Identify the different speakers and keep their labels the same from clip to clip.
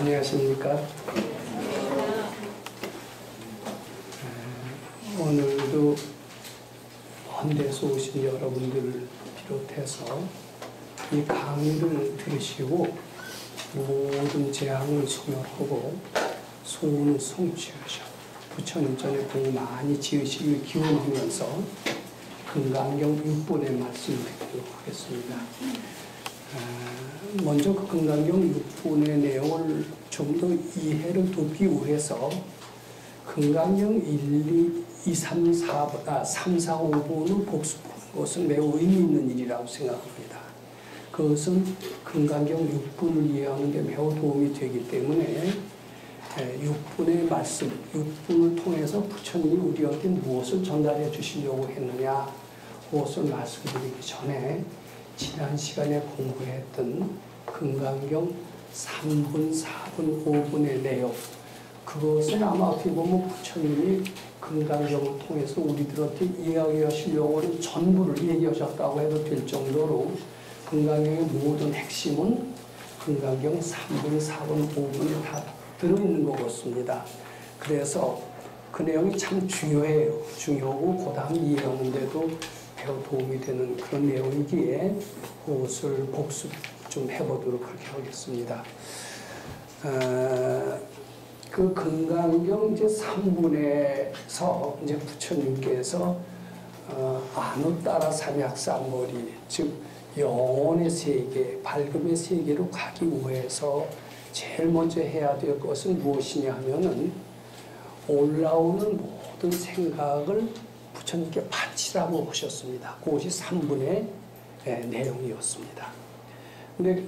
Speaker 1: 안녕하십니까. 오늘도 먼 데서 오신 여러분들을 비롯해서 이 강의를 들으시고 모든 재앙을 소멸하고 소원을 성취하셔 부처님 전에 복 많이 지으시길 기원하면서 금강경 6분의 말씀을 드리도록 하겠습니다. 먼저 그 금강경 6분의 내용을 좀 더 이해를 돕기 위해서 금강경 1, 2, 3, 4, 5분을 복습하는 것은 매우 의미 있는 일이라고 생각합니다. 그것은 금강경 6분을 이해하는 데 매우 도움이 되기 때문에 6분의 말씀, 6분을 통해서 부처님이 우리한테 무엇을 전달해 주시려고 했느냐, 그것을 말씀드리기 전에 지난 시간에 공부했던 금강경 3분, 4분, 5분의 내용, 그것은 아마 어떻게 보면 부처님이 금강경을 통해서 우리들한테 이야기하시려고 하는 전부를 얘기하셨다고 해도 될 정도로 금강경의 모든 핵심은 금강경 3분, 4분, 5분에 다 들어있는 것 같습니다. 그래서 그 내용이 참 중요해요. 중요하고 그 다음 이해하는데도 매우 도움이 되는 그런 내용이기에 그것을 복습 좀 해보도록 그렇게 하겠습니다. 그 금강경 이제 3분에서 이제 부처님께서 아누따라 삼약삼머리, 즉 영혼의 세계, 밝음의 세계로 가기 위해서 제일 먼저 해야 될 것은 무엇이냐 하면은 올라오는 모든 생각을 부처님께 바치라고 하셨습니다. 그것이 3분의 내용이었습니다. 근데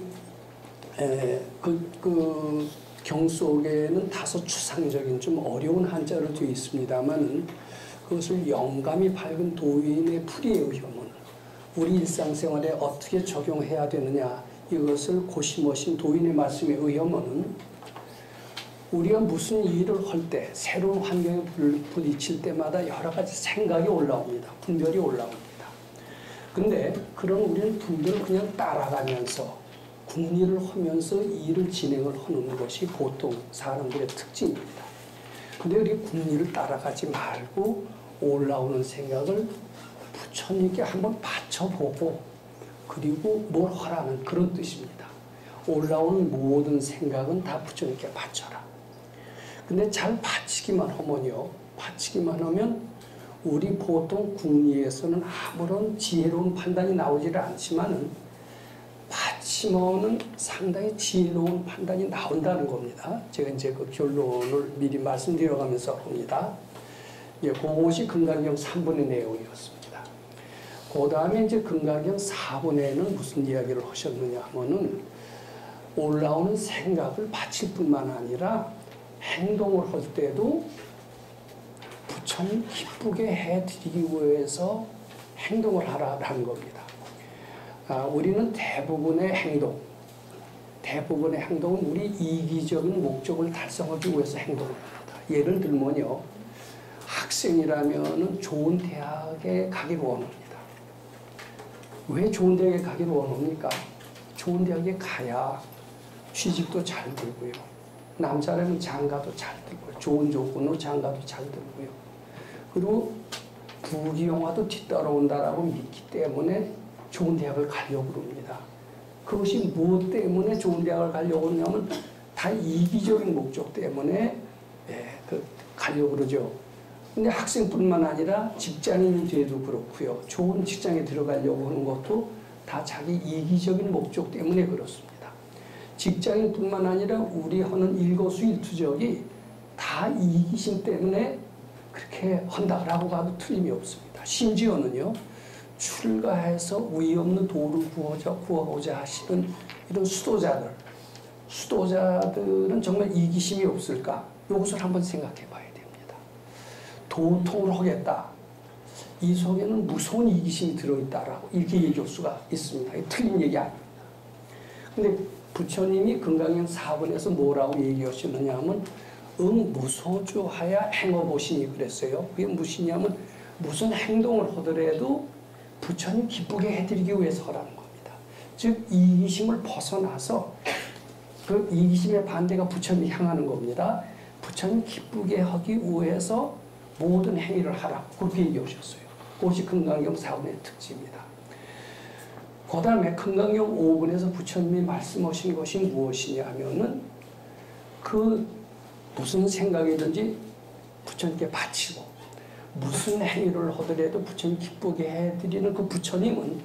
Speaker 1: 그 경 속에는 다소 추상적인 좀 어려운 한자로 되어 있습니다만 그것을 영감이 밝은 도인의 풀이에 의하면 우리 일상생활에 어떻게 적용해야 되느냐, 이것을 고심하신 도인의 말씀에 의하면 우리가 무슨 일을 할 때 새로운 환경에 부딪힐 때마다 여러 가지 생각이 올라옵니다. 분별이 올라옵니다. 근데 그런 우리는 분별을 그냥 따라가면서 궁리를 하면서 일을 진행을 하는 것이 보통 사람들의 특징입니다. 근데 우리 궁리를 따라가지 말고 올라오는 생각을 부처님께 한번 바쳐보고 그리고 뭘 하라는 그런 뜻입니다. 올라오는 모든 생각은 다 부처님께 바쳐라. 근데 잘 바치기만 하면요, 바치기만 하면 우리 보통 궁리에서는 아무런 지혜로운 판단이 나오지를 않지만은 바치면은 상당히 지혜로운 판단이 나온다는 겁니다. 제가 이제 그 결론을 미리 말씀드려가면서 봅니다. 예, 그것이 금강경 3분의 내용이었습니다. 그 다음에 이제 금강경 4분에는 무슨 이야기를 하셨느냐 하면은 올라오는 생각을 바칠 뿐만 아니라 행동을 할 때도 부처님 기쁘게 해드리기 위해서 행동을 하라는 겁니다. 우리는 대부분의 행동은 우리 이기적인 목적을 달성하기 위해서 행동을 합니다. 예를 들면요, 학생이라면 좋은 대학에 가기를 원합니다. 왜 좋은 대학에 가기를 원합니까? 좋은 대학에 가야 취직도 잘 되고요, 남자라면 장가도 잘 되고요, 좋은 조건으로 장가도 잘 되고요, 그리고 부귀영화도 뒤따라온다라고 믿기 때문에 좋은 대학을 가려고 그럽니다. 그것이 무엇 때문에 좋은 대학을 가려고 하냐면 다 이기적인 목적 때문에 가려고 그러죠. 근데 학생뿐만 아니라 직장인이 돼도 그렇고요, 좋은 직장에 들어가려고 하는 것도 다 자기 이기적인 목적 때문에 그렇습니다. 직장인뿐만 아니라 우리 하는 일거수일투족이 다 이기심 때문에 그렇게 한다라고 봐도 틀림이 없습니다. 심지어는요, 출가해서 위 없는 도를 구하고자 하시는 이런 수도자들은 정말 이기심이 없을까? 이것을 한번 생각해 봐야 됩니다. 도통을 하겠다, 이 속에는 무서운 이기심이 들어있다라고 이렇게 얘기할 수가 있습니다. 틀린 얘기 아닙니다. 근데 부처님이 금강경 4분에서 뭐라고 얘기하셨느냐 하면 무소주하야 행어보시니 그랬어요. 그게 무엇이냐면 무슨 행동을 하더라도 부처님 기쁘게 해드리기 위해서 하라는 겁니다. 즉 이기심을 벗어나서 그 이기심의 반대가 부처님 향하는 겁니다. 부처님 기쁘게 하기 위해서 모든 행위를 하라. 그렇게 얘기하셨어요. 그것이 금강경 4분의 특징입니다. 그 다음에 금강경 5분에서 부처님이 말씀하신 것이 무엇이냐 하면은 그 무슨 생각이든지 부처님께 바치고 무슨 행위를 하더라도 부처님 기쁘게 해드리는 그 부처님은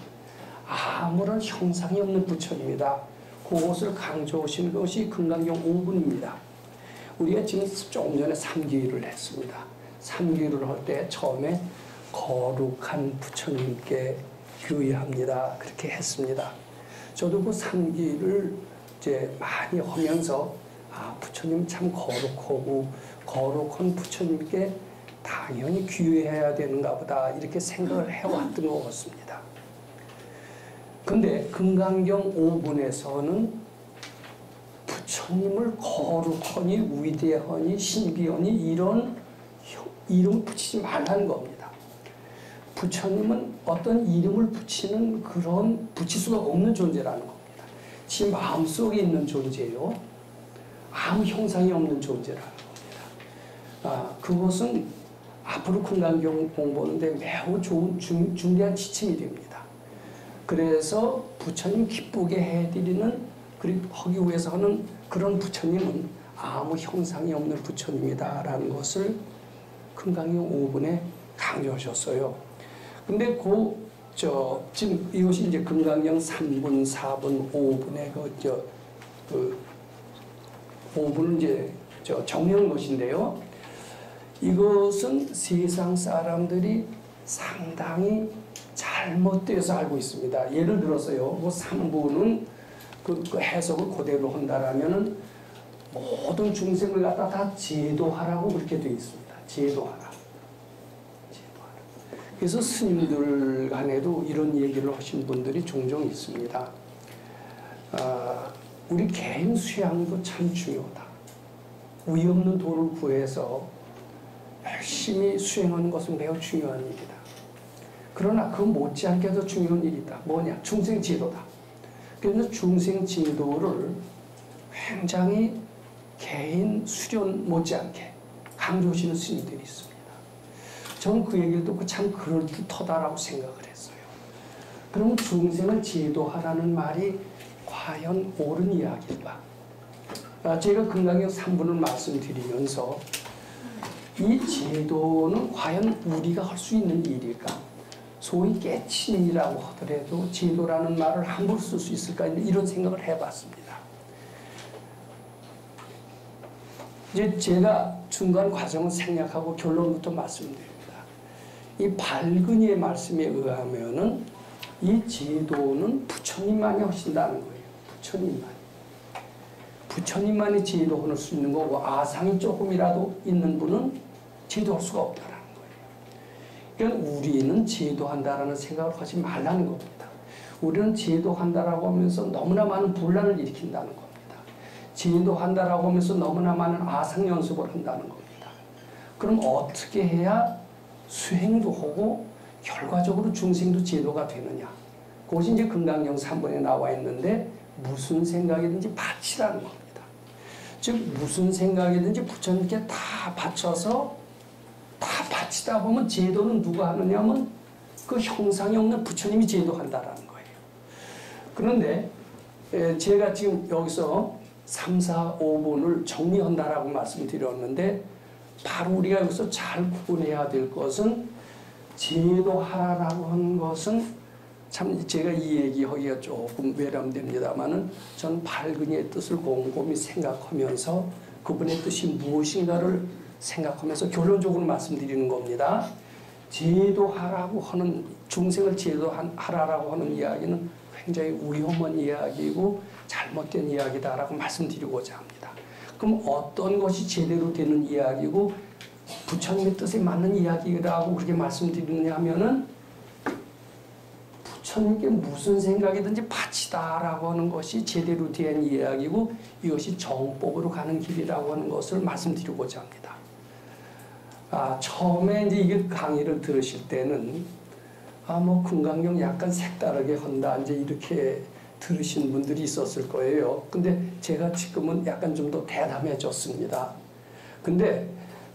Speaker 1: 아무런 형상이 없는 부처님이다. 그것을 강조하신 것이 금강경 5분입니다. 우리가 지금 조금 전에 삼기를 했습니다. 삼기를 할 때 처음에 거룩한 부처님께 규의합니다. 그렇게 했습니다. 저도 그 삼기를 이제 많이 하면서 부처님 참 거룩하고 거룩한 부처님께 당연히 규의해야 되는가 보다 이렇게 생각을 해왔던 것 같습니다. 근데 금강경 5분에서는 부처님을 거룩하니 위대하니 신비하니 이런 이름 붙이지 말라는 겁니다. 부처님은 어떤 이름을 붙이는 그런 붙일 수가 없는 존재라는 겁니다. 지 마음속에 있는 존재요. 아무 형상이 없는 존재라는 겁니다. 그것은 앞으로 금강경 공부하는데 매우 좋은 중대한 지침이 됩니다. 그래서 부처님 기쁘게 해드리는 그리고 하기 위해서 하는 그런 부처님은 아무 형상이 없는 부처님이다라는 것을 금강경 5분에 강조하셨어요. 근데 지금 이것이 이제 금강경 3분, 4분, 5분의 그 5분은 이제 정리한 것인데요. 이것은 세상 사람들이 상당히 잘못돼서 알고 있습니다. 예를 들어서요, 뭐 3분은 그 해석을 그대로 한다라면은 모든 중생을 갖다 다 제도하라고 그렇게 되어 있습니다. 제도하라. 그래서 스님들 간에도 이런 얘기를 하신 분들이 종종 있습니다. 우리 개인 수양도 참 중요하다. 의 없는 도를 구해서 열심히 수행하는 것은 매우 중요한 일이다. 그러나 그 못지않게 더 중요한 일이다. 뭐냐? 중생지도다. 그래서 중생지도를 굉장히 개인 수련 못지않게 강조하시는 스님들이 있습니다. 저는 그 얘기를 듣고 참 그럴듯하다라고 생각을 했어요. 그럼 중생을 지도하라는 말이 과연 옳은 이야기일까? 제가 금강경 3분을 말씀드리면서 이 제도는 과연 우리가 할 수 있는 일일까? 소위 깨친이라고 하더라도 제도라는 말을 함부로 쓸 수 있을까? 이런 생각을 해봤습니다. 이제 제가 중간 과정을 생략하고 결론부터 말씀드립니다. 이 발근이의 말씀에 의하면은 이 제도는 부처님만이 하신다는 거예요. 부처님만이 제도할 수 있는 거고 아상이 조금이라도 있는 분은 제도할 수가 없다라는 거예요. 그러니까 우리는 제도한다라는 생각을 하지 말라는 겁니다. 우리는 제도한다라고 하면서 너무나 많은 분란을 일으킨다는 겁니다. 제도한다라고 하면서 너무나 많은 아상 연습을 한다는 겁니다. 그럼 어떻게 해야 수행도 하고 결과적으로 중생도 제도가 되느냐? 그것이 이제 금강경 3번에 나와 있는데 무슨 생각이든지 바치라는 겁니다. 즉 무슨 생각이든지 부처님께 다 바쳐서 다 바치다 보면 제도는 누가 하느냐면 그 형상이 없는 부처님이 제도한다라는 거예요. 그런데 제가 지금 여기서 3, 4, 5분을 정리한다라고 말씀드렸는데 바로 우리가 여기서 잘 구분해야 될 것은 제도하라라고 하는 것은 참 제가 이 얘기하기가 조금 외람됩니다만은 전 발근이의 뜻을 곰곰이 생각하면서 그분의 뜻이 무엇인가를 생각하면서 결론적으로 말씀드리는 겁니다. 제도하라고 하는 중생을 제도하라라고 하는 이야기는 굉장히 위험한 이야기이고 잘못된 이야기다라고 말씀드리고자 합니다. 그럼 어떤 것이 제대로 되는 이야기고 부처님의 뜻에 맞는 이야기라고 그렇게 말씀드리느냐 하면은 부처님께 무슨 생각이든지 바치다라고 하는 것이 제대로 된 이야기고 이것이 정법으로 가는 길이라고 하는 것을 말씀드리고자 합니다. 처음에 이제 이게 강의를 들으실 때는 뭐 금강경 약간 색다르게 한다 이제 이렇게 들으신 분들이 있었을 거예요. 근데 제가 지금은 약간 좀 더 대담해졌습니다. 근데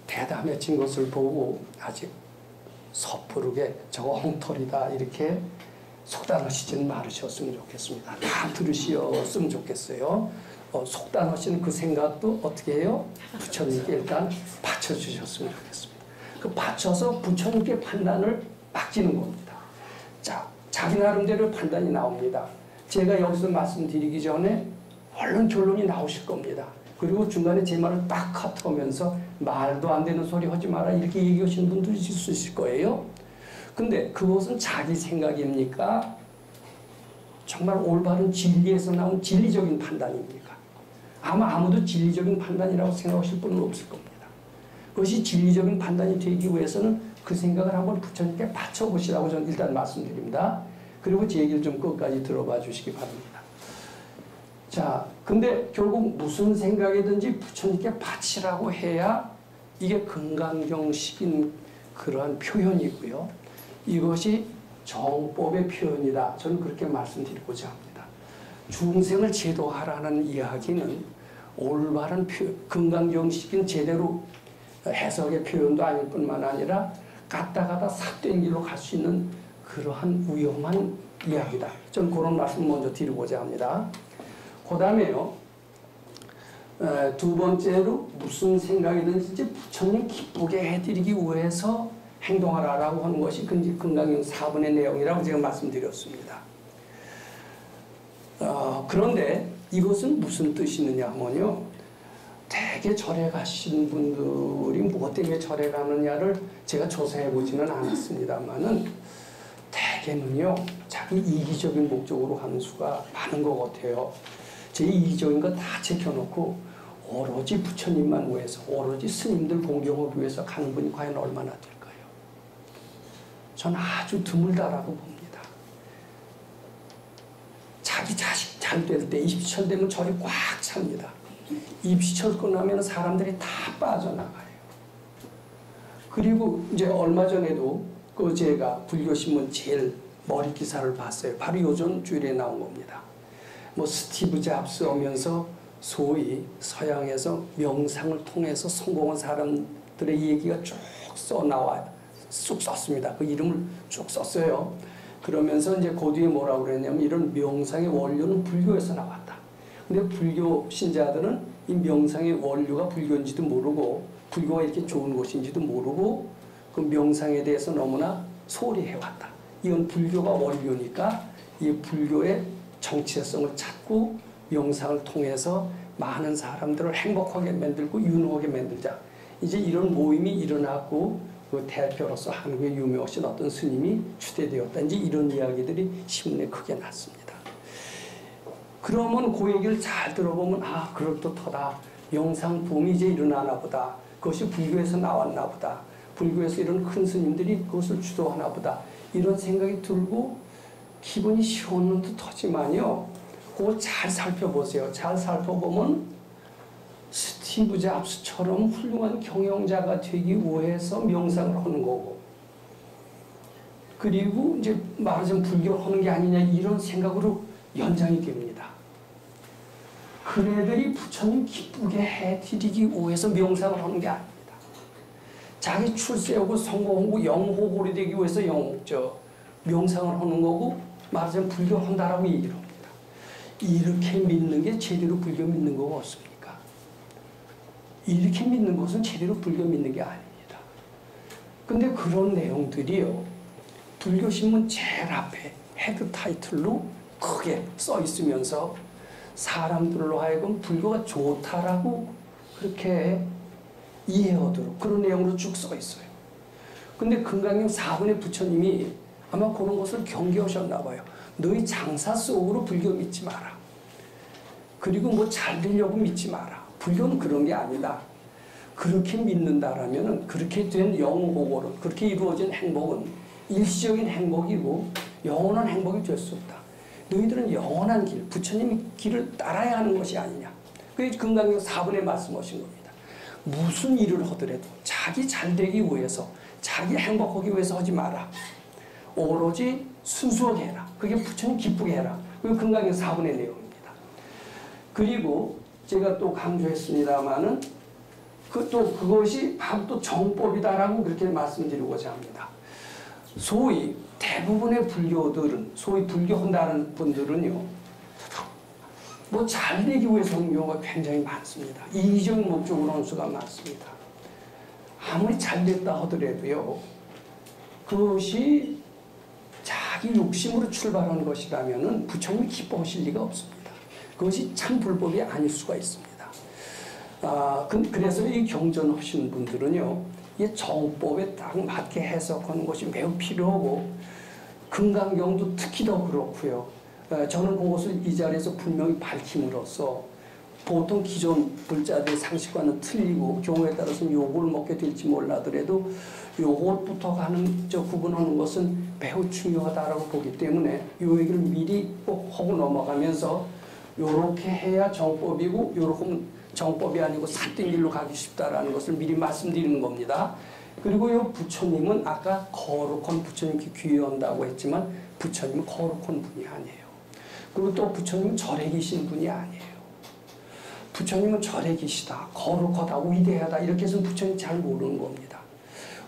Speaker 1: 대담해진 것을 보고 아직 섣부르게 저거 엉터리다 이렇게 속단하시지는 말으셨으면 좋겠습니다. 다 들으셨으면 좋겠어요. 속단하시는 그 생각도 어떻게 해요? 부처님께 일단 바쳐주셨으면 좋겠습니다. 그 바쳐서 부처님께 판단을 맡기는 겁니다. 자, 자기 나름대로 판단이 나옵니다. 제가 여기서 말씀드리기 전에 얼른 결론이 나오실 겁니다. 그리고 중간에 제 말을 딱 컷하면서 말도 안 되는 소리 하지 마라 이렇게 얘기하시는 분들이 있으실 거예요. 근데 그것은 자기 생각입니까? 정말 올바른 진리에서 나온 진리적인 판단입니까? 아마 아무도 진리적인 판단이라고 생각하실 분은 없을 겁니다. 그것이 진리적인 판단이 되기 위해서는 그 생각을 한번 부처님께 바쳐보시라고 저는 일단 말씀드립니다. 그리고 제 얘기를 좀 끝까지 들어봐 주시기 바랍니다. 자, 근데 결국 무슨 생각이든지 부처님께 바치라고 해야 이게 금강경식인 그러한 표현이고요. 이것이 정법의 표현이다. 저는 그렇게 말씀드리고자 합니다. 중생을 제도하라는 이야기는 올바른 금강경식인 제대로 해석의 표현도 아닐 뿐만 아니라 갔다 삿된 길로 갈 수 있는 그러한 위험한 이야기다. 저는 그런 말씀 먼저 드리고자 합니다. 그 다음에요. 두 번째로 무슨 생각이든지 부처님 기쁘게 해드리기 위해서 행동하라라고 하는 것이 금강경 4번의 내용이라고 제가 말씀드렸습니다. 그런데 이것은 무슨 뜻이느냐 하면요. 대개 절에 가신 분들이 무엇 때문에 절에 가느냐를 제가 조사해 보지는 않았습니다만은 대개는요. 자기 이기적인 목적으로 가는 수가 많은 것 같아요. 제 이기적인 거 다 제껴놓고 오로지 부처님만 위해서 오로지 스님들 공경하기 위해서 가는 분이 과연 얼마나 될까요? 저는 아주 드물다라고 봅니다. 자기 자식 잘 될 때 입시철 되면 절이 꽉 찹니다. 입시철 끝나면 사람들이 다 빠져나가요. 그리고 이제 얼마 전에도 그 제가 불교신문 제일 머리 기사를 봤어요. 바로 요전 주일에 나온 겁니다. 뭐 스티브 잡스 오면서 소위 서양에서 명상을 통해서 성공한 사람들의 얘기가 쭉 써나와요. 쑥 썼습니다. 그 이름을 쭉 썼어요. 그러면서 이제 그 뒤에 뭐라고 그랬냐면 이런 명상의 원료는 불교에서 나왔다. 근데 불교 신자들은 이 명상의 원료가 불교인지도 모르고 불교가 이렇게 좋은 곳인지도 모르고 그 명상에 대해서 너무나 소홀히 해왔다. 이건 불교가 원료니까 이 불교의 정체성을 찾고 명상을 통해서 많은 사람들을 행복하게 만들고 윤호하게 만들자. 이제 이런 모임이 일어났고 그 대표로서 한국에 유명하신 어떤 스님이 추대되었다든지 이런 이야기들이 신문에 크게 났습니다. 그러면 그 얘기를 잘 들어보면 아 그럴듯하다. 영상 붐이 이제 일어나나 보다. 그것이 불교에서 나왔나 보다. 불교에서 이런 큰 스님들이 그것을 주도하나 보다. 이런 생각이 들고 기분이 시원한 듯하지만요. 그거 잘 살펴보세요. 잘 살펴보면 스티브 잡스처럼 훌륭한 경영자가 되기 위해서 명상을 하는 거고 그리고 이제 말하자면 불교를 하는 게 아니냐 이런 생각으로 연장이 됩니다. 그네들이 부처님 기쁘게 해드리기 위해서 명상을 하는 게 아닙니다. 자기 출세하고 성공하고 영호골이 되기 위해서 명상을 하는 거고 말하자면 불교를 한다라고 얘기를 합니다. 이렇게 믿는 게 제대로 불교 믿는 거 같습니까? 이렇게 믿는 것은 제대로 불교 믿는 게 아닙니다. 근데 그런 내용들이요. 불교신문 제일 앞에 헤드 타이틀로 크게 써 있으면서 사람들로 하여금 불교가 좋다라고 그렇게 이해하도록 그런 내용으로 쭉 써 있어요. 근데 금강경 4번의 부처님이 아마 그런 것을 경계하셨나 봐요. 너희 장사 속으로 불교 믿지 마라. 그리고 뭐 잘 되려고 믿지 마라. 불교는 그런 게 아니다. 그렇게 믿는다라면 그렇게 된 영호고는 그렇게 이루어진 행복은 일시적인 행복이고 영원한 행복이 될 수 없다. 너희들은 영원한 길, 부처님의 길을 따라야 하는 것이 아니냐. 그게 금강경 4번에 말씀하신 겁니다. 무슨 일을 하더라도 자기 잘 되기 위해서 자기 행복하기 위해서 하지 마라. 오로지 순수하게 해라. 그게 부처님 기쁘게 해라. 그리고 금강경 4분의 내용입니다. 그리고 제가 또 강조했습니다마는 그것이 바로 또 정법이다라고 그렇게 말씀드리고자 합니다. 소위 대부분의 불교들은, 소위 불교한다는 분들은요, 뭐 잘되기 위해서 하는 경우가 굉장히 많습니다. 이기적인 목적으로 하는 수가 많습니다. 아무리 잘됐다 하더라도요, 그것이 자기 욕심으로 출발하는 것이라면 부처님이 기뻐하실 리가 없습니다. 그것이 참 불법이 아닐 수가 있습니다. 그래서 이 경전하시는 분들은요, 이 정법에 딱 맞게 해석하는 것이 매우 필요하고, 금강경도 특히 더 그렇고요. 저는 그것을 이 자리에서 분명히 밝힘으로써 보통 기존 불자들의 상식과는 틀리고 경우에 따라서는 욕을 먹게 될지 몰라더라도 요것부터 구분하는 것은 매우 중요하다고 보기 때문에 이 얘기를 미리 꼭 하고 넘어가면서 요렇게 해야 정법이고 요렇게 정법이 아니고 삿된 길로 가기 쉽다라는 것을 미리 말씀드리는 겁니다. 그리고 요 부처님은 아까 거룩한 부처님께 귀의한다고 했지만 부처님은 거룩한 분이 아니에요. 그리고 또 부처님은 절에 계신 분이 아니에요. 부처님은 절에 계시다, 거룩하다, 위대하다 이렇게 해서 부처님 잘 모르는 겁니다.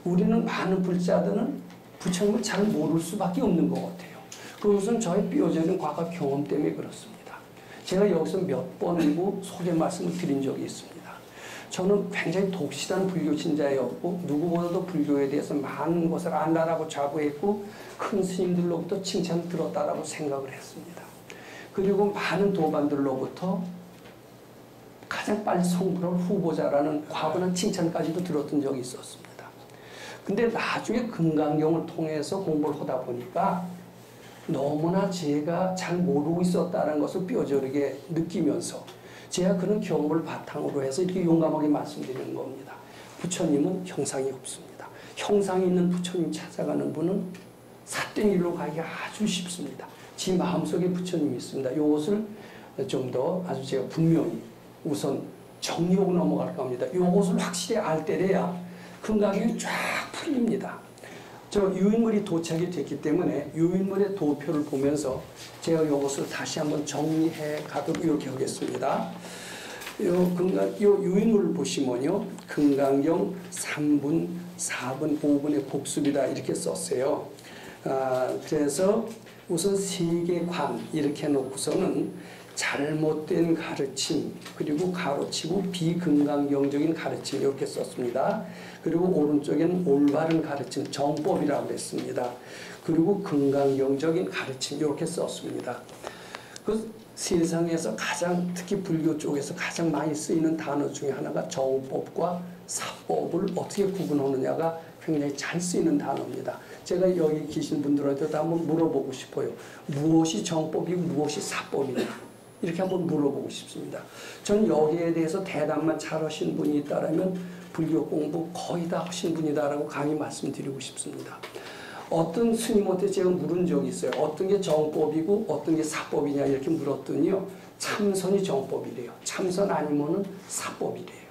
Speaker 1: 우리는 많은 불자들은 부처님을 잘 모를 수밖에 없는 것 같아요. 그것은 저의 뼈저린 과거 경험 때문에 그렇습니다. 제가 여기서 몇 번이고 소개 말씀을 드린 적이 있습니다. 저는 굉장히 독실한 불교 신자였고 누구보다도 불교에 대해서 많은 것을 안다라고 자부했고 큰 스님들로부터 칭찬을 들었다라고 생각을 했습니다. 그리고 많은 도반들로부터 가장 빨리 성불할 후보자라는 과분한 칭찬까지도 들었던 적이 있었습니다. 근데 나중에 금강경을 통해서 공부를 하다 보니까 너무나 제가 잘 모르고 있었다는 것을 뼈저리게 느끼면서 제가 그런 경험을 바탕으로 해서 이렇게 용감하게 말씀드리는 겁니다. 부처님은 형상이 없습니다. 형상이 있는 부처님 찾아가는 분은 삿된 길로 가기가 아주 쉽습니다. 제 마음속에 부처님이 있습니다. 이것을 좀 더 아주 제가 분명히 우선 정리하고 넘어갈까 합니다. 이것을 확실히 알 때래야 금강경이 쫙 풀립니다. 저 유인물이 도착이 됐기 때문에 유인물의 도표를 보면서 제가 이것을 다시 한번 정리해 가도록 이렇게 하겠습니다. 요 유인물을 보시면요, 금강경 3분, 4분, 5분의 복습이다 이렇게 썼어요. 그래서 우선 세계관 이렇게 놓고서는 잘못된 가르침, 그리고 가로치고 비금강경적인 가르침 이렇게 썼습니다. 그리고 오른쪽에는 올바른 가르침, 정법이라고 했습니다. 그리고 금강경적인 가르침 이렇게 썼습니다. 그 세상에서 가장 특히 불교 쪽에서 가장 많이 쓰이는 단어 중에 하나가 정법과 사법을 어떻게 구분하느냐가 굉장히 잘 쓰이는 단어입니다. 제가 여기 계신 분들한테도 한번 물어보고 싶어요. 무엇이 정법이고 무엇이 사법이냐 이렇게 한번 물어보고 싶습니다. 저는 여기에 대해서 대답만 잘하신 분이 있다면 불교 공부 거의 다 하신 분이다라고 강히 말씀드리고 싶습니다. 어떤 스님한테 제가 물은 적이 있어요. 어떤 게 정법이고 어떤 게 사법이냐 이렇게 물었더니요, 참선이 정법이래요. 참선 아니면은 사법이래요.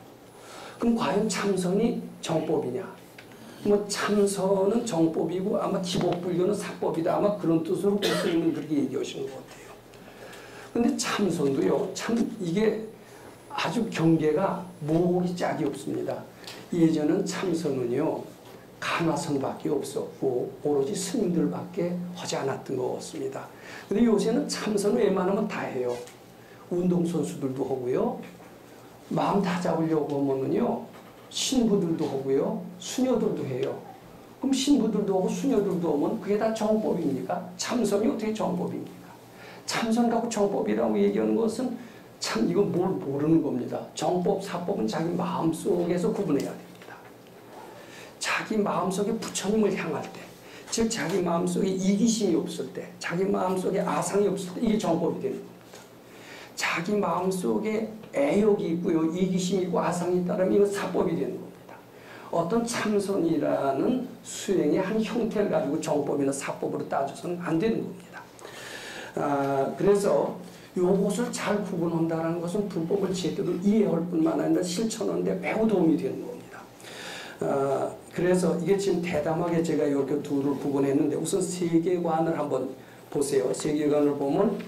Speaker 1: 그럼 과연 참선이 정법이냐? 뭐 참선은 정법이고 아마 기복불교는 사법이다. 아마 그런 뜻으로 스님은 그렇게 얘기하시는 것 같아요. 근데 참선도요, 참 이게 아주 경계가 모으기 짝이 없습니다. 예전은 참선은요, 간화선밖에 없었고 오로지 스님들밖에 하지 않았던 것 같습니다. 근데 요새는 참선을 웬만하면 다 해요. 운동선수들도 하고요, 마음 다 잡으려고 하면은요, 신부들도 하고요, 수녀들도 해요. 그럼 신부들도 하고 수녀들도 하면 그게 다 정법입니까? 참선이 어떻게 정법입니까? 참선 갖고 정법이라고 얘기하는 것은 참 이거 뭘 모르는 겁니다. 정법, 사법은 자기 마음속에서 구분해야 됩니다. 자기 마음속에 부처님을 향할 때, 즉 자기 마음속에 이기심이 없을 때, 자기 마음속에 아상이 없을 때 이게 정법이 되는 겁니다. 자기 마음속에 애욕이 있고요, 이기심이 있고 아상이 있다면 이건 사법이 되는 겁니다. 어떤 참선이라는 수행의 한 형태를 가지고 정법이나 사법으로 따져서는 안 되는 겁니다. 그래서 요것을 잘 구분한다는 것은 불법을 제대로 이해할 뿐만 아니라 실천하는데 매우 도움이 되는 겁니다. 그래서 이게 지금 대담하게 제가 이렇게 둘을 구분했는데 우선 세계관을 한번 보세요. 세계관을 보면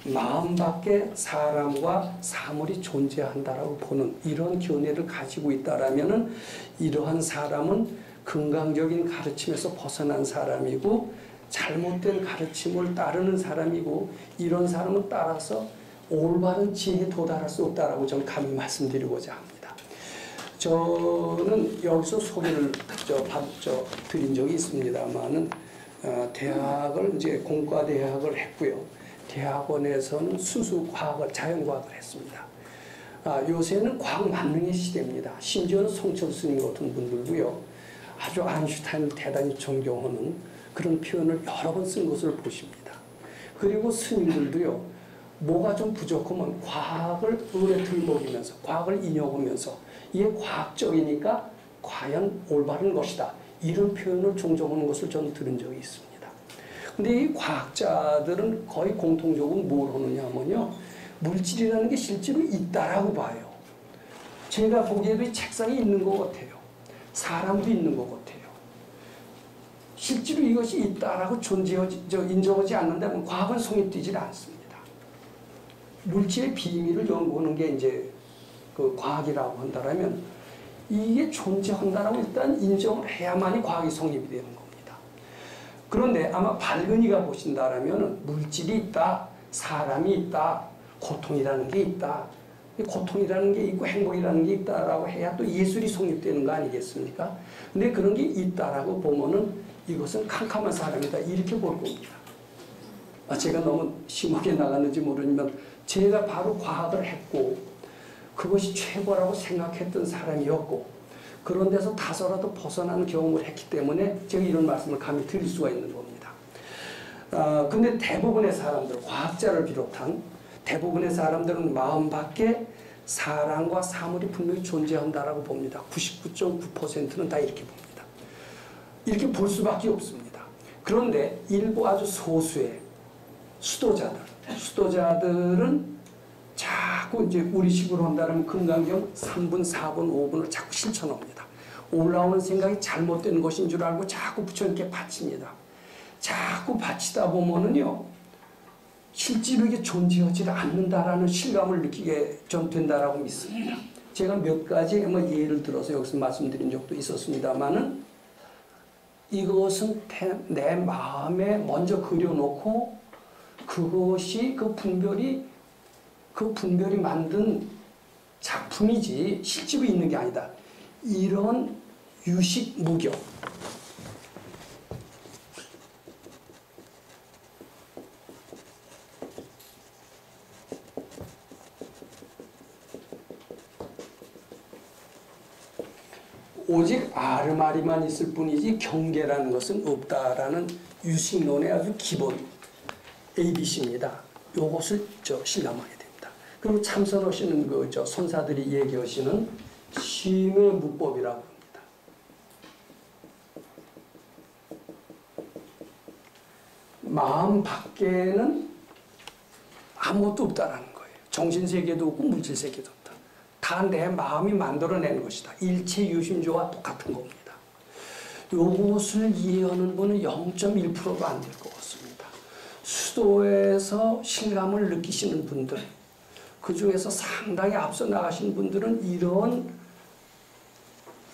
Speaker 1: 마음 밖에 사람과 사물이 존재한다라고 보는 이런 견해를 가지고 있다라면은 이러한 사람은 건강적인 가르침에서 벗어난 사람이고 잘못된 가르침을 따르는 사람이고 이런 사람은 따라서 올바른 지혜에 도달할 수 없다라고 저는 감히 말씀드리고자 합니다. 저는 여기서 소개를 드린 적이 있습니다만은 대학을 이제 공과대학을 했고요. 대학원에서는 순수 과학을 자연과학을 했습니다. 요새는 과학 만능의 시대입니다. 심지어는 송철 스님 같은 분들도요. 아주 아인슈타인을 대단히 존경하는 그런 표현을 여러 번 쓴 것을 보십니다. 그리고 스님들도요. 뭐가 좀 부족하면 과학을 의뢰 들먹이면서 과학을 인용하면서 이게 과학적이니까 과연 올바른 것이다. 이런 표현을 종종 하는 것을 저는 들은 적이 있습니다. 근데 이 과학자들은 거의 공통적으로 뭘 하느냐 하면요. 물질이라는 게 실제로 있다라고 봐요. 제가 보기에도 이 책상이 있는 것 같아요. 사람도 있는 것 같아요. 실제로 이것이 있다라고 인정하지 않는다면 과학은 성립되지 않습니다. 물질의 비밀을 연구하는 게 이제 그 과학이라고 한다면 이게 존재한다라고 일단 인정을 해야만이 과학이 성립이 되는 겁니다. 그런데 아마 발근이가 보신다라면 물질이 있다, 사람이 있다, 고통이라는 게 있다. 고통이라는 게 있고 행복이라는 게 있다라고 해야 또 예술이 성립되는 거 아니겠습니까? 근데 그런 게 있다라고 보면은 이것은 캄캄한 사람이다 이렇게 볼 겁니다. 제가 너무 심하게 나갔는지 모르지만 제가 바로 과학을 했고 그것이 최고라고 생각했던 사람이었고 그런 데서 다소라도 벗어난 경험을 했기 때문에 제가 이런 말씀을 감히 드릴 수가 있는 겁니다. 근데 대부분의 사람들, 과학자를 비롯한 대부분의 사람들은 마음 밖에 사람과 사물이 분명히 존재한다라고 봅니다. 99.9%는 다 이렇게 봅니다. 이렇게 볼 수밖에 없습니다. 그런데 일부 아주 소수의 수도자들은 자꾸 이제 우리식으로 한다면 금강경 3분, 4분, 5분을 자꾸 실천합니다. 올라오는 생각이 잘못된 것인 줄 알고 자꾸 부처님께 바칩니다. 자꾸 바치다 보면은요, 실제로 이게 존재하지 않는다라는 실감을 느끼게 좀 된다라고 믿습니다. 제가 몇 가지 예를 들어서 여기서 말씀드린 적도 있었습니다만은 이것은 내 마음에 먼저 그려놓고 그것이 그 분별이 만든 작품이지 실제로 있는 게 아니다. 이런 유식무교. 오직 아르마리만 있을 뿐이지 경계라는 것은 없다라는 유식론의 아주 기본 ABC입니다. 요것을 실감하게 됩니다. 그리고 참선하시는 선사들이 얘기하시는 쉼의 무법이라고 합니다. 마음 밖에는 아무것도 없다라는 거예요. 정신세계도 없고 물질세계도 없다. 다 내 마음이 만들어낸 것이다. 일체 유심조와 똑같은 겁니다. 요것을 이해하는 분은 0.1%도 안 될 것 같습니다. 수도에서 실감을 느끼시는 분들, 그 중에서 상당히 앞서 나가신 분들은 이런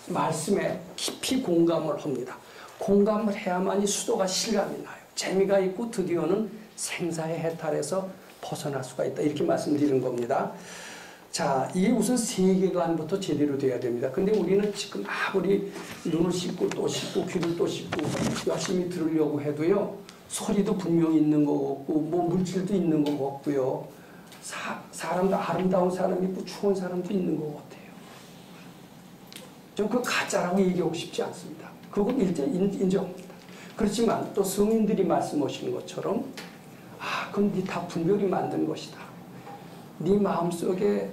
Speaker 1: 말씀에 깊이 공감을 합니다. 공감을 해야만이 수도가 실감이 나요. 재미가 있고 드디어는 생사의 해탈에서 벗어날 수가 있다. 이렇게 말씀드리는 겁니다. 자, 이게 우선 세계관부터 제대로 돼야 됩니다. 근데 우리는 지금 아무리 눈을 씻고 또 씻고 귀를 또 씻고 열심히 들으려고 해도요, 소리도 분명히 있는 것 같고 뭐 물질도 있는 것 같고요, 사람도 아름다운 사람이 있고 추운 사람도 있는 것 같아요. 좀 그 가짜라고 얘기하고 싶지 않습니다. 그건 일단 인정합니다. 그렇지만 또 성인들이 말씀하시는 것처럼 그건 네 다 분별이 만든 것이다. 네 마음속에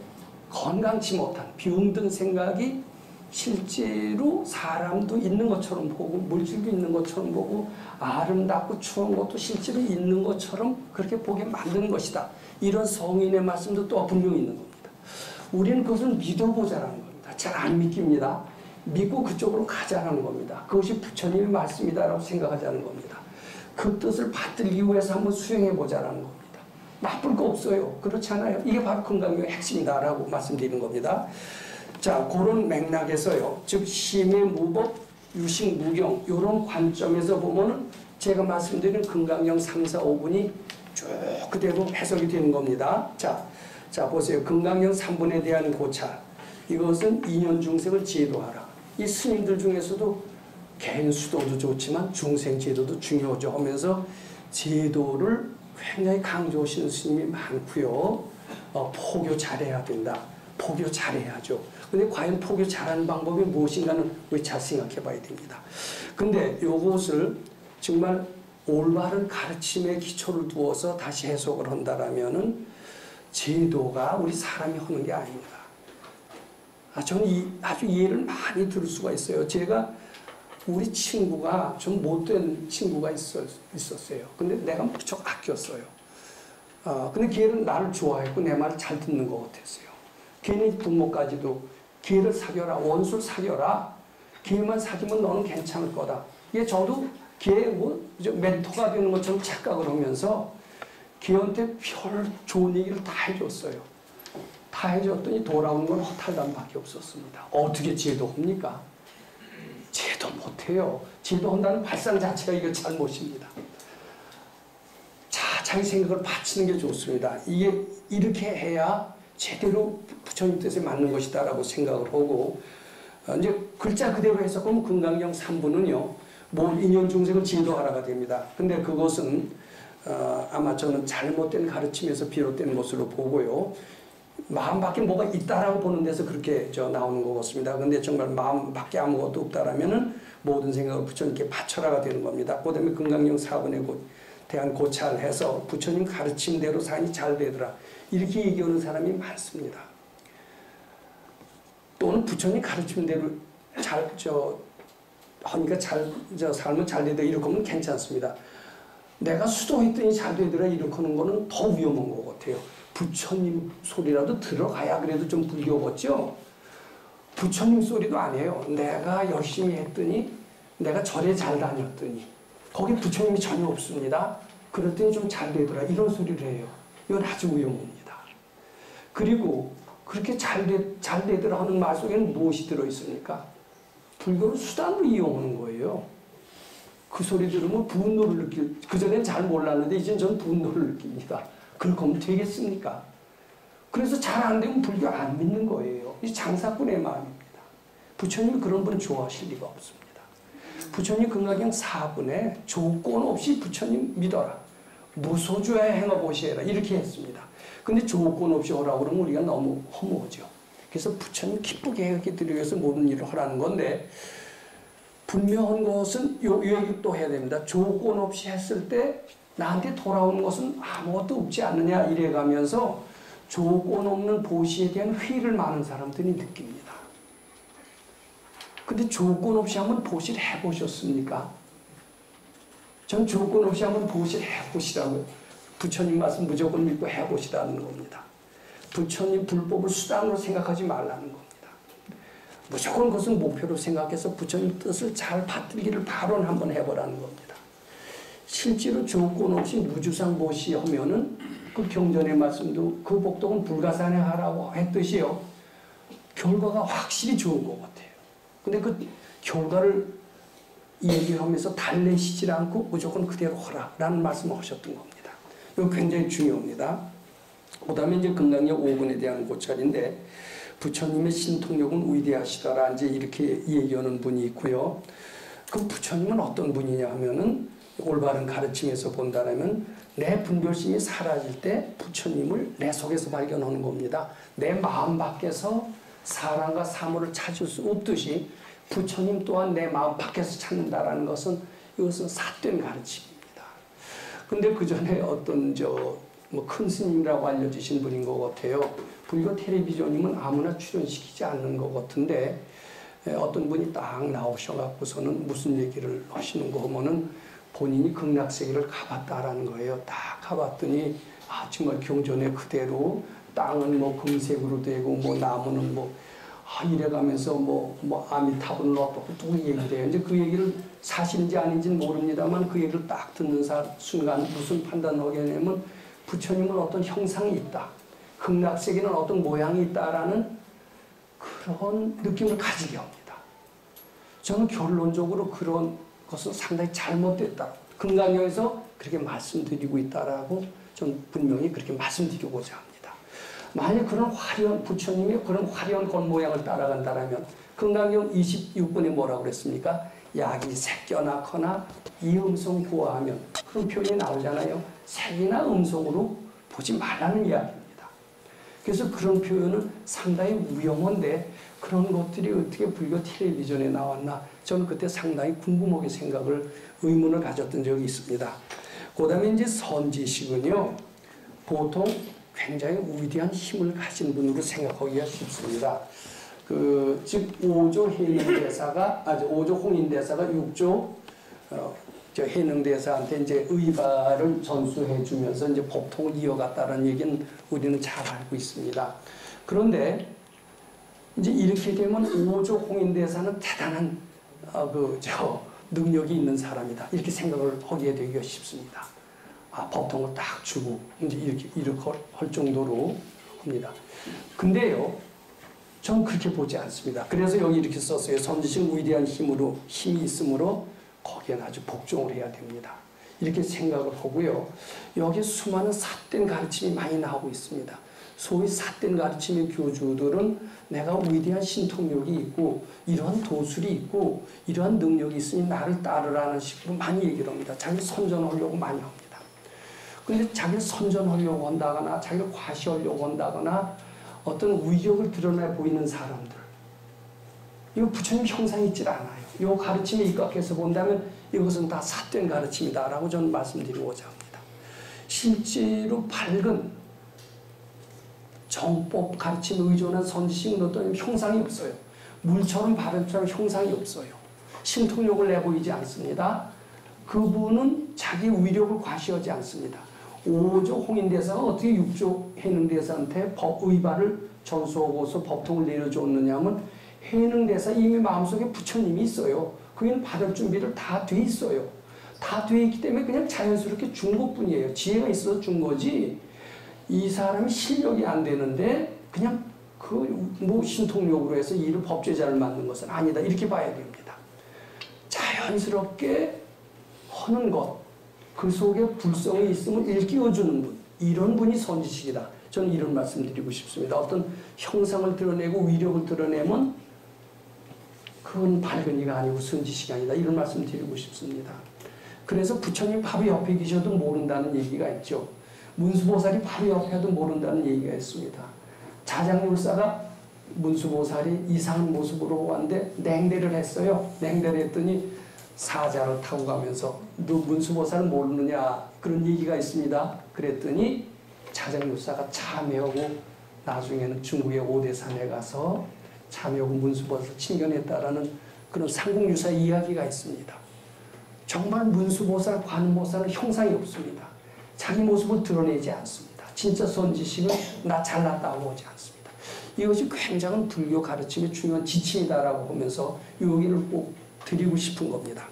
Speaker 1: 건강치 못한 병든 생각이 실제로 사람도 있는 것처럼 보고 물질도 있는 것처럼 보고 아름답고 추운 것도 실제로 있는 것처럼 그렇게 보게 만드는 것이다. 이런 성인의 말씀도 또 분명히 있는 겁니다. 우리는 그것을 믿어보자라는 겁니다. 잘 안 믿깁니다. 믿고 그쪽으로 가자는 겁니다. 그것이 부처님의 말씀이다라고 생각하자는 겁니다. 그 뜻을 받들기 위해서 한번 수행해보자는 겁니다. 나쁠 거 없어요. 그렇잖아요. 이게 바로 건강의 핵심이다라고 말씀드리는 겁니다. 자, 그런 맥락에서요. 즉 심의 무법, 유식 무경 이런 관점에서 보면은 제가 말씀드린 건강형 3, 4, 5분이 쭉 그대로 해석이 되는 겁니다. 자 보세요. 건강형 3분에 대한 고찰. 이것은 2년 중생을 제도하라. 이 스님들 중에서도 개인 수도도 좋지만 중생 제도도 중요하죠 하면서 제도를 굉장히 강조하시는 스님이 많고요. 포교 잘해야 된다. 포교 잘해야죠. 근데 과연 포교 잘하는 방법이 무엇인가는 우리 잘 생각해 봐야 됩니다. 근데 이것을 정말 올바른 가르침의 기초를 두어서 다시 해석을 한다라면은 제도가 우리 사람이 하는 게 아닙니다. 저는 아주 이해를 많이 들을 수가 있어요. 제가 우리 친구가 좀 못된 친구가 있었어요. 근데 내가 무척 아꼈어요. 근데 걔는 나를 좋아했고 내 말을 잘 듣는 것 같았어요. 걔네 부모까지도 걔를 사귀어라, 원수를 사귀어라. 걔만 사귀면 너는 괜찮을 거다. 저도 걔 멘토가 되는 것처럼 착각을 하면서 걔한테 별 좋은 얘기를 다 해줬어요. 다 해줬더니 돌아오는 건 허탈감밖에 없었습니다. 어떻게 제도합니까? 제도 못해요. 제도한다는 발상 자체가 이거 잘못입니다. 자기 생각을 바치는 게 좋습니다. 이게 이렇게 해야 제대로 부처님 뜻에 맞는 것이다라고 생각을 하고 이제 글자 그대로 해석하면 건강경 3부는요. 뭐 인연 중생을 제도하라가 됩니다. 근데 그것은 아마 저는 잘못된 가르침에서 비롯된 것으로 보고요. 마음 밖에 뭐가 있다라고 보는 데서 그렇게 나오는 것 같습니다. 근데 정말 마음 밖에 아무것도 없다라면은 모든 생각을 부처님께 바쳐라가 되는 겁니다. 그 다음에 건강경 4번에 대한 고찰을 해서 부처님 가르침대로 삶이 잘 되더라. 이렇게 얘기하는 사람이 많습니다. 또는 부처님 가르침대로 하니까 삶은 잘 되더라. 이렇게 하면 괜찮습니다. 내가 수도했더니 잘 되더라. 이렇게 하는 거는 더 위험한 것 같아요. 부처님 소리라도 들어가야 그래도 좀 불교겠죠? 부처님 소리도 아니에요. 내가 열심히 했더니 내가 절에 잘 다녔더니 거기 부처님이 전혀 없습니다. 그랬더니 좀 잘 되더라. 이런 소리를 해요. 이건 아주 위험합니다. 그리고 그렇게 잘 되더라 하는 말 속에는 무엇이 들어있습니까? 불교를 수단으로 이용하는 거예요. 그 소리 들으면 분노를 그전엔 잘 몰랐는데 이제는 전 분노를 느낍니다. 그렇게 하면 되겠습니까? 그래서 잘 안 되면 불교 안 믿는 거예요. 이 장사꾼의 마음입니다. 부처님이 그런 분을 좋아하실 리가 없습니다. 부처님 건강경 4분에 조건 없이 부처님 믿어라. 무소주야 행어보시해라. 이렇게 했습니다. 근데 조건 없이 하라고 그러면 우리가 너무 허무하죠. 그래서 부처님 기쁘게 하게 드리기 위해서 모든 일을 하라는 건데 분명한 것은 요 얘기 또 해야 됩니다. 조건 없이 했을 때 나한테 돌아오는 것은 아무것도 없지 않느냐 이래가면서 조건 없는 보시에 대한 회의를 많은 사람들이 느낍니다. 근데 조건 없이 한번 보시를 해보셨습니까? 전 조건 없이 한번 보시를 해보시라고요. 부처님 말씀 무조건 믿고 해보시라는 겁니다. 부처님 불법을 수단으로 생각하지 말라는 겁니다. 무조건 그것은 목표로 생각해서 부처님 뜻을 잘 받들기를 발언 한번 해보라는 겁니다. 실제로 조건 없이 무주상 보시하면은 그 경전의 말씀도 그 복덕은 불가산에 하라고 했듯이요. 결과가 확실히 좋은 것 같아요. 근데 그 결과를 얘기하면서 달래시지 않고 무조건 그대로 하라라는 말씀을 하셨던 겁니다. 이거 굉장히 중요합니다. 그 다음에 이제 건강력 5분에 대한 고찰인데 부처님의 신통력은 위대하시더라 이제 이렇게 얘기하는 분이 있고요. 그럼 부처님은 어떤 분이냐 하면은 올바른 가르침에서 본다면 내 분별심이 사라질 때 부처님을 내 속에서 발견하는 겁니다. 내 마음 밖에서 사랑과 사물을 찾을 수 없듯이 부처님 또한 내 마음 밖에서 찾는다라는 것은 이것은 삿된 가르침입니다. 근데 그 전에 어떤 큰 스님이라고 알려주신 분인 것 같아요. 불교 텔레비전이면 아무나 출연시키지 않는 것 같은데 어떤 분이 딱 나오셔갖고서는 무슨 얘기를 하시는 거 보면은 본인이 극락세계를 가봤다라는 거예요. 딱 가봤더니 정말 경전에 그대로 땅은 뭐 금색으로 되고 뭐 나무는 이래가면서 아미타불을 어떻고 또 얘기를 해요. 이제 그 얘기를 사실인지 아닌지는 모릅니다만 그 얘기를 딱 듣는 순간 무슨 판단을 하게 되냐면 부처님은 어떤 형상이 있다. 극락세계는 어떤 모양이 있다라는 그런 느낌을 가지게 합니다. 저는 결론적으로 그런 것은 상당히 잘못됐다. 금강경에서 그렇게 말씀드리고 있다라고 저는 분명히 그렇게 말씀드리고자 합니다. 만약 그런 화려한 부처님이 그런 화려한 겉모양을 따라간다면 금강경 26번에 뭐라고 그랬습니까? 약이 새껴 낳거나 이음성 구하하면 그런 표현이 나오잖아요. 색이나 음성으로 보지 말라는 이야기입니다. 그래서 그런 표현은 상당히 위험한데 그런 것들이 어떻게 불교 텔레비전에 나왔나 저는 그때 상당히 궁금하게 의문을 가졌던 적이 있습니다. 그 다음에 이제 선지식은요, 보통 굉장히 위대한 힘을 가진 분으로 생각하기가 쉽습니다. 즉 5조 해능대사가 5조 홍인대사가 6조 해능대사한테 이제 의발을 전수해 주면서 이제 법통을 이어갔다는 얘기는 우리는 잘 알고 있습니다. 그런데 이제 이렇게 되면 5조 홍인대사는 대단한 능력이 있는 사람이다. 이렇게 생각을 하게 되기가 쉽습니다. 법통을 딱 주고 이제 이렇게 할 정도로 합니다. 근데요, 전 그렇게 보지 않습니다. 그래서 여기 이렇게 썼어요. 선지식 위대한 힘이 있으므로 거기에 아주 복종을 해야 됩니다. 이렇게 생각을 하고요. 여기 수많은 삿된 가르침이 많이 나오고 있습니다. 소위 삿된 가르침의 교주들은 내가 위대한 신통력이 있고 이러한 도술이 있고 이러한 능력이 있으니 나를 따르라는 식으로 많이 얘기를 합니다. 자기를 선전하려고 많이 합니다. 그런데 자기를 선전하려고 한다거나 자기를 과시하려고 한다거나 어떤 위력을 드러내 보이는 사람들, 이거 부처님 형상이 있질 않아요. 이 가르침에 입각해서 본다면 이것은 다 삿된 가르침이다라고 저는 말씀드리고자 합니다. 실제로 밝은 정법 가르침에 의존한 선지식은 어떤 형상이 없어요. 물처럼 바람처럼 형상이 없어요. 신통력을 내보이지 않습니다. 그분은 자기 위력을 과시하지 않습니다. 5조 홍인대사가 어떻게 6조 해능대사한테 의발을 전수하고서 법통을 내려줬느냐 하면 해능대사 이미 마음속에 부처님이 있어요. 그는 받을 준비를 다 돼 있어요. 다 돼 있기 때문에 그냥 자연스럽게 준 것뿐이에요. 지혜가 있어서 준 거지 이 사람이 실력이 안 되는데 그냥 신통력으로 해서 이를 법제자를 만든 것은 아니다. 이렇게 봐야 됩니다. 자연스럽게 하는 것, 그 속에 불성이 있음을 일깨워주는 분, 이런 분이 선지식이다. 저는 이런 말씀 드리고 싶습니다. 어떤 형상을 드러내고 위력을 드러내면 그건 밝은 이가 아니고 선지식이 아니다. 이런 말씀 드리고 싶습니다. 그래서 부처님 바로 옆에 계셔도 모른다는 얘기가 있죠. 문수보살이 바로 옆에도 모른다는 얘기가 있습니다. 자장율사가 문수보살이 이상한 모습으로 왔는데 냉대를 했어요. 냉대를 했더니 사자를 타고 가면서 너 문수보살을 모르느냐 그런 얘기가 있습니다. 그랬더니 자장율사가 참여하고 나중에는 중국의 오대산에 가서 참여하고 문수보살을 칭견했다라는 그런 삼국유사 이야기가 있습니다. 정말 문수보살, 관음보살은 형상이 없습니다. 자기 모습을 드러내지 않습니다. 진짜 선지식은 나 잘났다고 하지 않습니다. 이것이 굉장한 불교 가르침의 중요한 지침이다라고 보면서 이 얘기를 꼭 드리고 싶은 겁니다.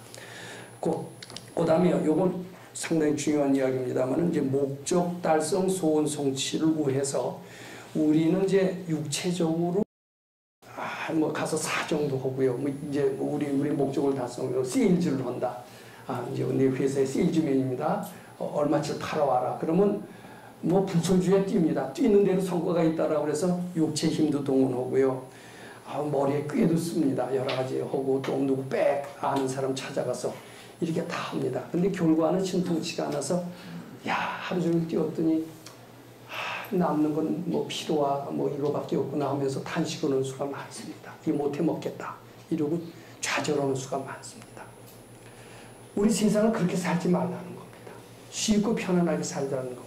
Speaker 1: 그 다음에 요건 상당히 중요한 이야기입니다만 이제 목적 달성 소원 성취를 위해서 우리는 이제 육체적으로 가서 사정도 하고요. 이제 우리 목적을 달성하면 세일즈를 한다. 이제 내 회사의 세일즈맨입니다. 얼마치 팔아와라. 그러면 불철주에 뜁니다. 뛰는 대로 성과가 있다라고 해서 육체 힘도 동원하고요. 머리에 꾀도 씁니다. 여러 가지 하고 또 누구 아는 사람 찾아가서 이렇게 다 합니다. 근데 결과는 신통치가 않아서 하루 종일 뛰었더니 남는 건 피로와 이거밖에 없구나 하면서 탄식하는 수가 많습니다. 이 못해 먹겠다 이러고 좌절하는 수가 많습니다. 우리 세상은 그렇게 살지 말라는 겁니다. 쉽고 편안하게 살자는 겁니다.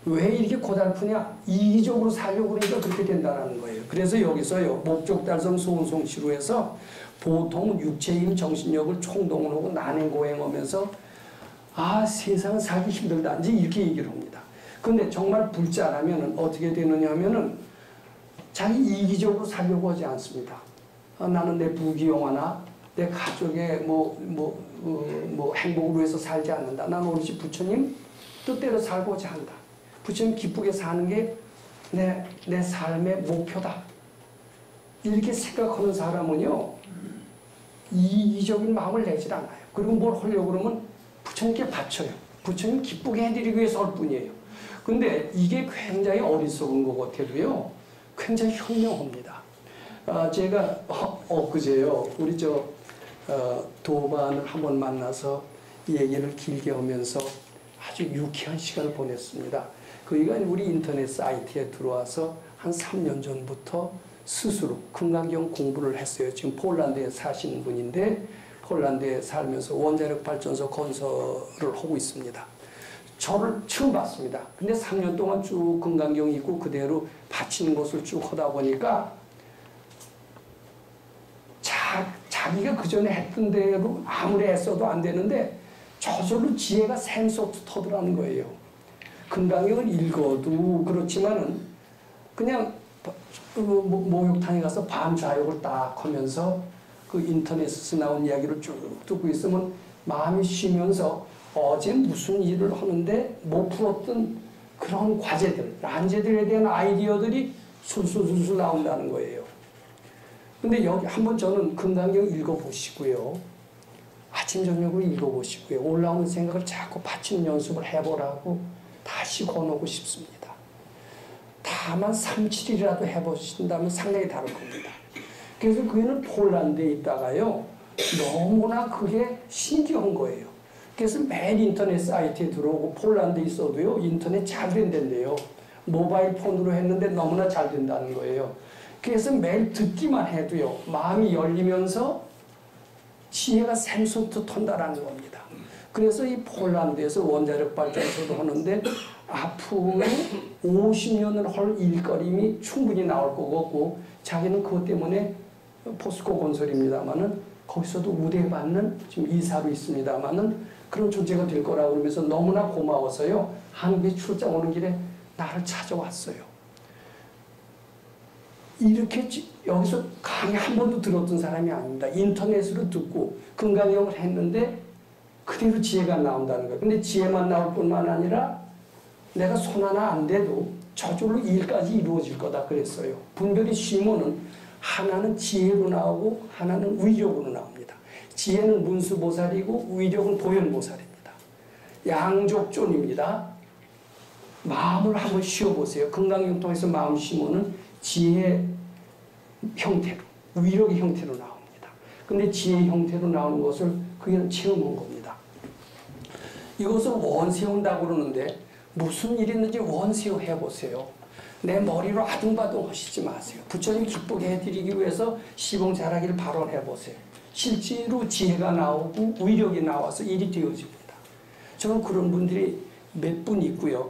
Speaker 1: 왜 이렇게 고달프냐? 이기적으로 살려고 그러니까 그렇게 된다는 거예요. 그래서 여기서요, 목적 달성 소원 성취로 해서 보통 육체 힘 정신력을 총동원하고 난행고행하면서 세상은 살기 힘들다 이제 이렇게 얘기를 합니다. 근데 정말 불자라면 어떻게 되느냐 하면은 자기 이기적으로 살려고 하지 않습니다. 나는 내 부귀영화나 내 가족의 행복을 위해서 살지 않는다. 나는 오로지 부처님 뜻대로 살고자 한다. 부처님 기쁘게 사는 게 내 삶의 목표다. 이렇게 생각하는 사람은요, 이기적인 마음을 내질 않아요. 그리고 뭘 하려고 그러면 부처님께 바쳐요. 부처님 기쁘게 해드리기 위해서 할 뿐이에요. 근데 이게 굉장히 어리석은 것 같아도요, 굉장히 현명합니다. 제가 엊그제요, 우리 도반을 한번 만나서 얘기를 길게 하면서 아주 유쾌한 시간을 보냈습니다. 그이가 우리 인터넷 사이트에 들어와서 한 3년 전부터 스스로 금강경 공부를 했어요. 지금 폴란드에 사시는 분인데 폴란드에 살면서 원자력 발전소 건설을 하고 있습니다. 저를 처음 봤습니다. 근데 3년 동안 쭉 금강경 있고 그대로 바치는 것을 쭉 하다 보니까 자기가 그 전에 했던 대로 아무리 애써도 안 되는데 저절로 지혜가 샘솟듯 터더라는 거예요. 금강경을 읽어도 그렇지만은 그냥 목욕탕에 가서 반좌욕을 딱 하면서 그 인터넷에서 나온 이야기를 쭉 듣고 있으면 마음이 쉬면서 어제 무슨 일을 하는데 못 풀었던 그런 과제들, 난제들에 대한 아이디어들이 술술술술 나온다는 거예요. 근데 여기 한번 저는 금강경 읽어보시고요. 아침 저녁으로 읽어보시고요. 올라오는 생각을 자꾸 받치는 연습을 해보라고 다시 권하고 싶습니다. 다만 3, 7일이라도 해보신다면 상당히 다를 겁니다. 그래서 그는 폴란드에 있다가요. 너무나 그게 신기한 거예요. 그래서 매일 인터넷 사이트에 들어오고 폴란드에 있어도요. 인터넷 잘 된다는데요. 모바일 폰으로 했는데 너무나 잘 된다는 거예요. 그래서 매일 듣기만 해도요. 마음이 열리면서 지혜가 샘솟듯 턴다라는 겁니다. 그래서 이 폴란드에서 원자력 발전소도 하는데 앞으로 50년을 할 일거림이 충분히 나올 거고 없고 자기는 그것 때문에 포스코 건설입니다마는 거기서도 우대받는 지금 이사로 있습니다마는 그런 존재가 될 거라고 그러면서 너무나 고마워서요. 한국에 출장 오는 길에 나를 찾아왔어요. 이렇게 여기서 강의 한 번도 들었던 사람이 아닙니다. 인터넷으로 듣고 금강경을 했는데 그대로 지혜가 나온다는 거예요. 근데 지혜만 나올 뿐만 아니라 내가 손 하나 안 대도 저절로 일까지 이루어질 거다 그랬어요. 분별이 쉬면은 하나는 지혜로 나오고 하나는 위력으로 나옵니다. 지혜는 문수보살이고 위력은 도연보살입니다. 양족존입니다. 마음을 한번 쉬어보세요. 금강경 통해서 마음 쉬면은 지혜 형태로, 위력의 형태로 나옵니다. 근데 지혜 형태로 나오는 것을 그냥 체험한 겁니다. 이것을 원세운다고 그러는데 무슨 일이 있는지 원세우 해보세요. 내 머리로 아둥바둥 하시지 마세요. 부처님 기쁘게 해드리기 위해서 시봉 잘하기를 발언해보세요. 실제로 지혜가 나오고 위력이 나와서 일이 되어집니다. 저는 그런 분들이 몇 분 있고요.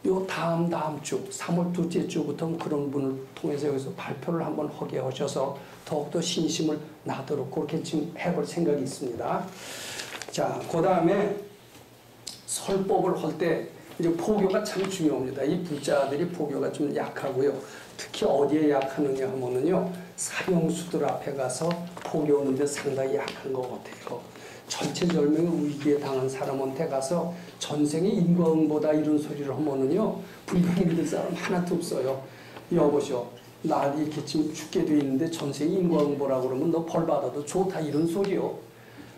Speaker 1: 요 다음 주 3월 둘째 주부터 그런 분을 통해서 여기서 발표를 한번 하게 하셔서 더욱더 신심을 나도록 그렇게 지금 해볼 생각이 있습니다. 자, 그 다음에 설법을 할 때 이제 포교가 참 중요합니다. 이 불자들이 포교가 좀 약하고요. 특히 어디에 약하느냐 하면은요, 사형수들 앞에 가서 포교하는데 상당히 약한 것 같아요. 전체절명의 위기에 당한 사람한테 가서 전생의 인과응보다 이런 소리를 하면은요, 불교 믿을 사람 하나도 없어요. 여보시오, 나 이렇게 지금 죽게 돼 있는데 전생의 인과응보라고 그러면 너 벌 받아도 좋다 이런 소리요.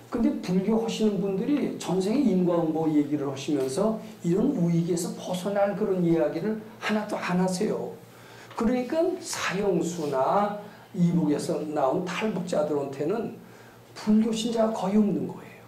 Speaker 1: 근데 불교 하시는 분들이 전생의 인과응보 얘기를 하시면서 이런 위기에서 벗어날 그런 이야기를 하나도 안 하세요. 그러니까 사형수나 이북에서 나온 탈북자들한테는 불교 신자가 거의 없는 거예요.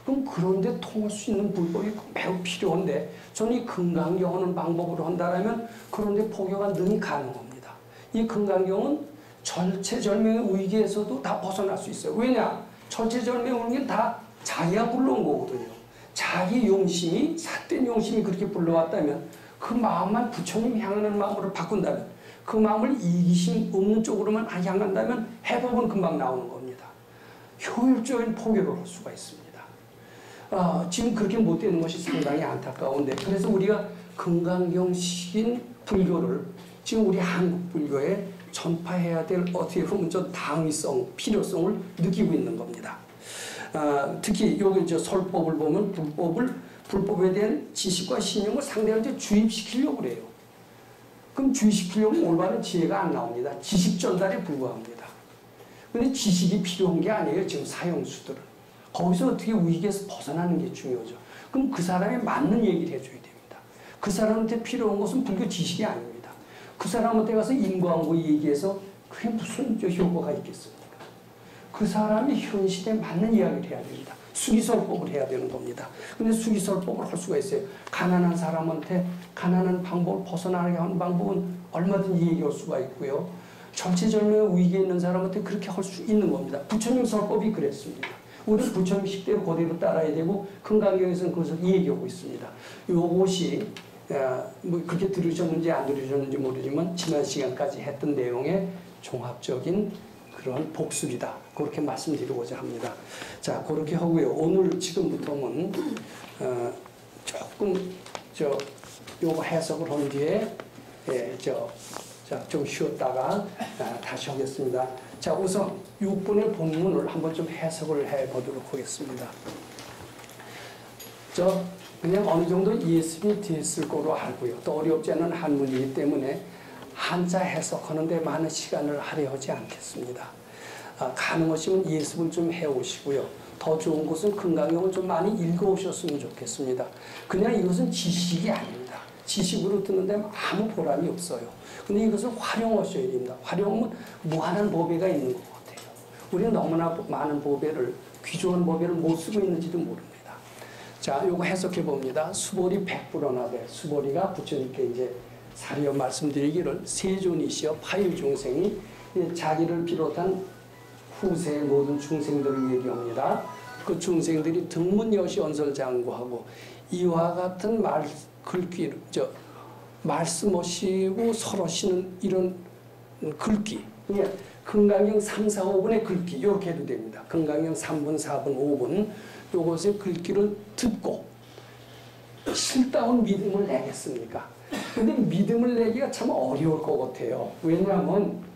Speaker 1: 그럼 그런데 통할 수 있는 불법이 매우 필요한데 저는 이 금강경 하는 방법으로 한다면 그런데 포교가 늘 가능합니다. 이 금강경은 절체절명의 위기에서도 다 벗어날 수 있어요. 왜냐? 절체절명의 위기는 다 자기가 불러온 거거든요. 자기 용심이, 삿된 용심이 그렇게 불러왔다면 그 마음만 부처님 향하는 마음으로 바꾼다면 그 마음을 이기심 없는 쪽으로만 향한다면 해법은 금방 나오는 겁니다. 효율적인 포교를 할 수가 있습니다. 지금 그렇게 못 되는 것이 상당히 안타까운데 그래서 우리가 금강경식인 불교를 지금 우리 한국 불교에 전파해야 될 어떻게 보면 저 당위성, 필요성을 느끼고 있는 겁니다. 특히 여기 저 설법을 보면 불법을 불법에 대한 지식과 신념을 상대한테 주입시키려고 그래요. 그럼 주입시키려면 올바른 지혜가 안 나옵니다. 지식 전달에 불과합니다. 근데 지식이 필요한 게 아니에요. 지금 사형수들은. 거기서 어떻게 위기에서 벗어나는 게 중요하죠. 그럼 그 사람에 맞는 얘기를 해줘야 됩니다. 그 사람한테 필요한 것은 불교 지식이 아닙니다. 그 사람한테 가서 인과응보 얘기해서 그게 무슨 효과가 있겠습니까? 그 사람이 현실에 맞는 이야기를 해야 됩니다. 수기설법을 해야 되는 겁니다. 근데 수기설법을 할 수가 있어요. 가난한 사람한테 가난한 방법을 벗어나게 하는 방법은 얼마든지 얘기할 수가 있고요. 전체적으로 위기에 있는 사람한테 그렇게 할 수 있는 겁니다. 부처님 설법이 그랬습니다. 우리는 부처님 식대로 그대로 따라야 되고 큰강경에서는 그것을 얘기하고 있습니다. 요것이 뭐 그렇게 들으셨는지 안 들으셨는지 모르지만 지난 시간까지 했던 내용의 종합적인 그런 복습이다. 그렇게 말씀드리고자 합니다. 자, 그렇게 하고요. 오늘 지금부터는 조금 요거 해석을 한 뒤에 좀 쉬었다가 다시 하겠습니다. 자, 우선 6번의 본문을 한번 좀 해석을 해 보도록 하겠습니다. 그냥 어느 정도 이해습이 됐을 거로 알고요. 또 어렵지 않은 한문이기 때문에 한자 해석하는데 많은 시간을 할애하지 않겠습니다. 가능하시면 이해습을 좀 해오시고요. 더 좋은 것은 금강경을 좀 많이 읽어오셨으면 좋겠습니다. 그냥 이것은 지식이 아닙니다. 지식으로 듣는데 아무 보람이 없어요. 근데 이것을 활용하셔야 됩니다. 활용은 무한한 보배가 있는 것 같아요. 우리는 너무나 많은 보배를, 귀중한 보배를 못 쓰고 있는지도 모릅니다. 자, 요거 해석해 봅니다. 수보리 백불언하되, 수보리가 부처님께 이제 사리어 말씀드리기를 세존이시여 파유중생이 자기를 비롯한 후세의 모든 중생들을 얘기합니다. 그 중생들이 등문여시 언설장구하고 이와 같은 글귀, 말씀하시고 설하시는 이런 글귀, 금강경 3, 4, 5분의 글귀 이렇게 해도 됩니다. 금강경 3분, 4분, 5분 요것의 글귀를 듣고 실다운 믿음을 내겠습니까? 근데 믿음을 내기가 참 어려울 것 같아요. 왜냐하면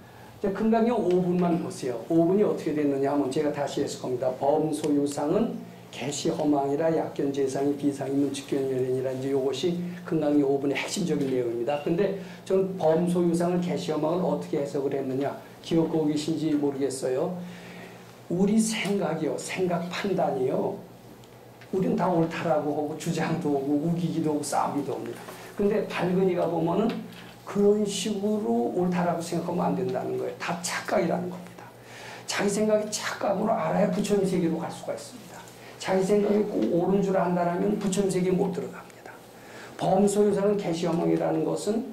Speaker 1: 금강경 5분만 보세요. 5분이 어떻게 됐느냐 하면 제가 다시 해석합니다. 범소유상은 개시허망이라 약견재상이 비상이면 직견열연이라 이제 이것이 금강경 5분의 핵심적인 내용입니다. 근데 저는 범소유상을 개시허망을 어떻게 해석을 했느냐 기억하고 계신지 모르겠어요. 우리 생각이요, 생각 판단이요. 우리는 다 옳다라고 하고 주장도 하고 우기기도 하고 싸우기도 합니다. 근데 발근이가 보면은 그런 식으로 옳다라고 생각하면 안 된다는 거예요. 다 착각이라는 겁니다. 자기 생각이 착각으로 알아야 부처님 세계로 갈 수가 있습니다. 자기 생각이 꼭 옳은 줄 안다라면 부처님 세계에 못 들어갑니다. 범소유상은 개시허망이라는 것은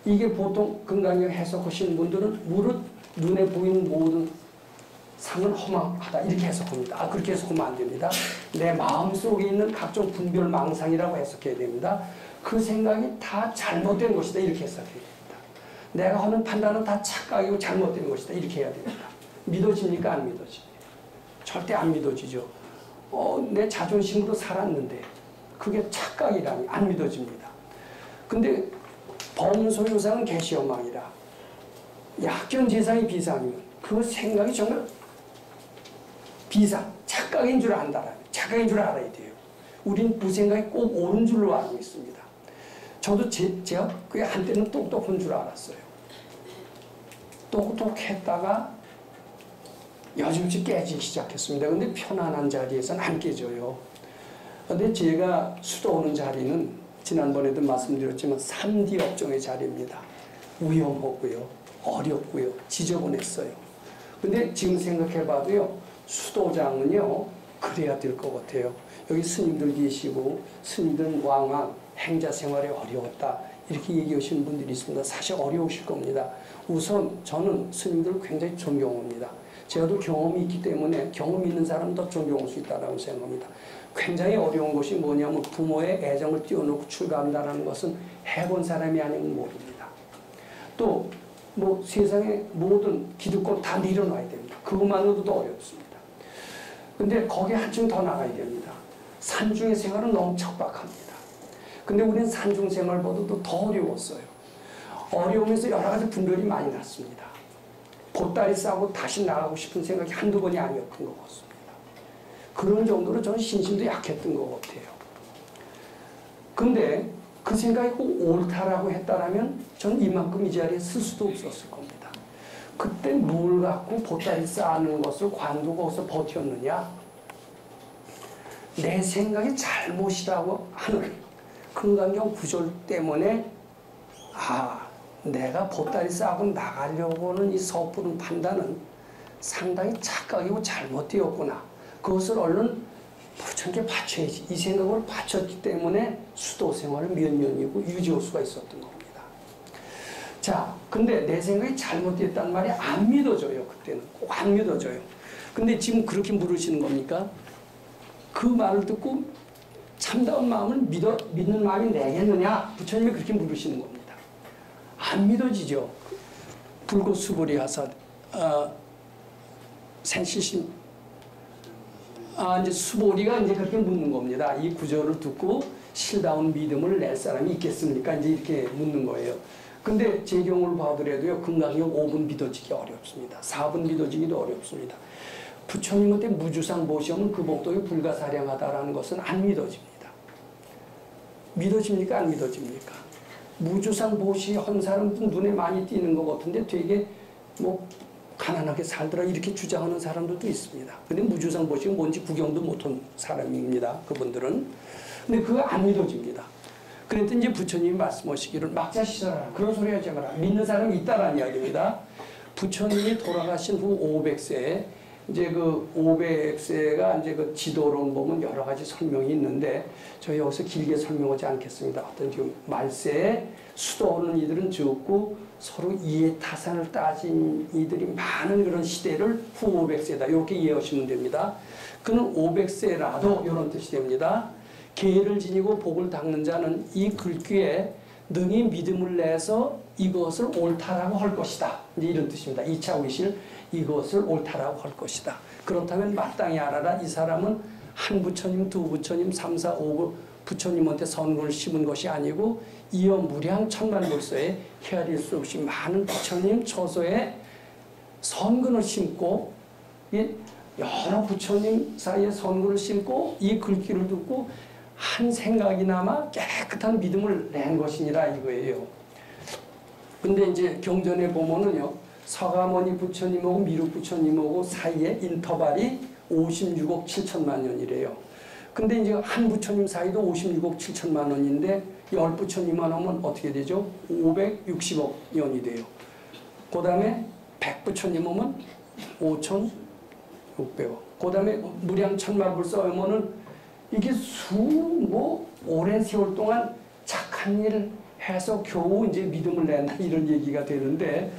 Speaker 1: 이게 보통 금강경 해석하시는 분들은 무릇 눈에 보이는 모든 상은 허망하다 이렇게 해석합니다. 그렇게 해석하면 안 됩니다. 내 마음속에 있는 각종 분별 망상이라고 해석해야 됩니다. 그 생각이 다 잘못된 것이다 이렇게 해석해야 됩니다. 내가 하는 판단은 다 착각이고 잘못된 것이다 이렇게 해야 됩니다. 믿어집니까? 안 믿어집니까? 절대 안 믿어지죠. 내 자존심으로 살았는데 그게 착각이라니 안 믿어집니다. 근데 범소유상은 개시허망이라 약견재상이 비상이면 그 생각이 정말 비상, 착각인 줄 안다라면 착각인 줄 알아야 돼요. 우린 그 생각이 꼭 옳은 줄로 알고 있습니다. 저도 제가 그게 한때는 똑똑한 줄 알았어요. 똑똑했다가 요즘씩 깨지기 시작했습니다. 근데 편안한 자리에서는 안 깨져요. 근데 제가 수도하는 자리는 지난번에도 말씀드렸지만 3D 업종의 자리입니다. 위험하고요, 어렵고요, 지저분했어요. 근데 지금 생각해봐도요, 수도장은요, 그래야 될 것 같아요. 여기 스님들 계시고, 스님들은 왕왕, 행자 생활이 어려웠다. 이렇게 얘기하시는 분들이 있습니다. 사실 어려우실 겁니다. 우선 저는 스님들을 굉장히 존경합니다. 제가 또 경험이 있기 때문에 경험 있는 사람은 더 존경할 수 있다고 생각합니다. 굉장히 어려운 것이 뭐냐면 부모의 애정을 띄워놓고 출가한다는 것은 해본 사람이 아니면 모릅니다. 또 뭐 세상의 모든 기득권 다 내려놔야 됩니다. 그것만으로도 어렵습니다. 근데 거기에 한층 더 나가야 됩니다. 산중의 생활은 너무 척박합니다. 근데 우리는 산중 생활보다도 더 어려웠어요. 어려우면서 여러 가지 분별이 많이 났습니다. 보따리 싸고 다시 나가고 싶은 생각이 한두 번이 아니었던 것 같습니다. 그런 정도로 저는 신심도 약했던 것 같아요. 근데 그 생각이 꼭 옳다라고 했다라면 전 이만큼 이 자리에 쓸 수도 없었을 겁니다. 그때 뭘 갖고 보따리 쌓는 것을 관두고 거기서 버텼느냐? 내 생각이 잘못이라고 하는 금강경 구절 때문에 내가 보따리 싸고 나가려고는 이 섣부른 판단은 상당히 착각이고 잘못되었구나. 그것을 얼른 부처님께 바쳐야지. 이 생각을 바쳤기 때문에 수도 생활을 몇 년이고 유지할 수가 있었던 겁니다. 자, 근데 내 생각이 잘못됐다는 말이 안 믿어져요. 그때는 꼭 안 믿어져요. 근데 지금 그렇게 물으시는 겁니까? 그 말을 듣고 참다운 마음을 믿는 마음이 내겠느냐? 부처님이 그렇게 물으시는 겁니다. 안 믿어지죠. 불고수보리 하사 생시심 이제 수보리가 이제 그렇게 묻는 겁니다. 이 구절을 듣고 실다운 믿음을 낼 사람이 있겠습니까? 이제 이렇게 묻는 거예요. 근데 제 경우를 봐더라도요, 금강경 5분 믿어지기 어렵습니다. 4분 믿어지기도 어렵습니다. 부처님한테 무주상 보시면 그 복덕이 불가사량하다라는 것은 안 믿어집니다. 믿어집니까? 안 믿어집니까? 무주상 보시 한 사람도 눈에 많이 띄는 것 같은데 되게 뭐 가난하게 살더라 이렇게 주장하는 사람들도 있습니다. 근데 무주상 보시가 뭔지 구경도 못한 사람입니다. 그분들은. 근데 그거 안 믿어집니다. 그랬더니 이제 부처님이 말씀하시기를 막자 시설하라. 그런 소리 하지 마라. 믿는 사람이 있다라는 이야기입니다. 부처님이 돌아가신 후 500세에 이제 그 500세가 이제 그 지도론 보면 여러 가지 설명이 있는데 저희 여기서 길게 설명하지 않겠습니다. 어떤 지금 말세에 수도하는 이들은 적고 서로 이해 타산을 따진 이들이 많은 그런 시대를 후 500세다. 이렇게 이해하시면 됩니다. 그는 500세라도 이런 뜻이 됩니다. 계를 지니고 복을 닦는 자는 이 글귀에 능히 믿음을 내서 이것을 옳다라고 할 것이다. 이제 이런 뜻입니다. 2차 의실 이것을 옳다라고 할 것이다. 그렇다면 마땅히 알아라. 이 사람은 한 부처님, 두 부처님, 3, 4, 5 부처님한테 선근을 심은 것이 아니고 이어 무량 천만불서에 헤아릴 수 없이 많은 부처님 처소에 선근을 심고 여러 부처님 사이에 선근을 심고 이 글귀를 듣고 한 생각이나마 깨끗한 믿음을 낸 것이니라 이거예요. 근데 이제 경전에 보면은요, 서가모니 부처님하고 미륵 부처님하고 사이에 인터벌이 56억 7천만 년이래요. 근데 이제 한 부처님 사이도 56억 7천만 원인데 열 부처님만 하면 어떻게 되죠? 560억 년이 돼요. 그 다음에 100부처님 하면 5,600억. 그 다음에 무량 천만불서 하면은 이게 오랜 세월 동안 착한 일을 해서 겨우 이제 믿음을 낸다 이런 얘기가 되는데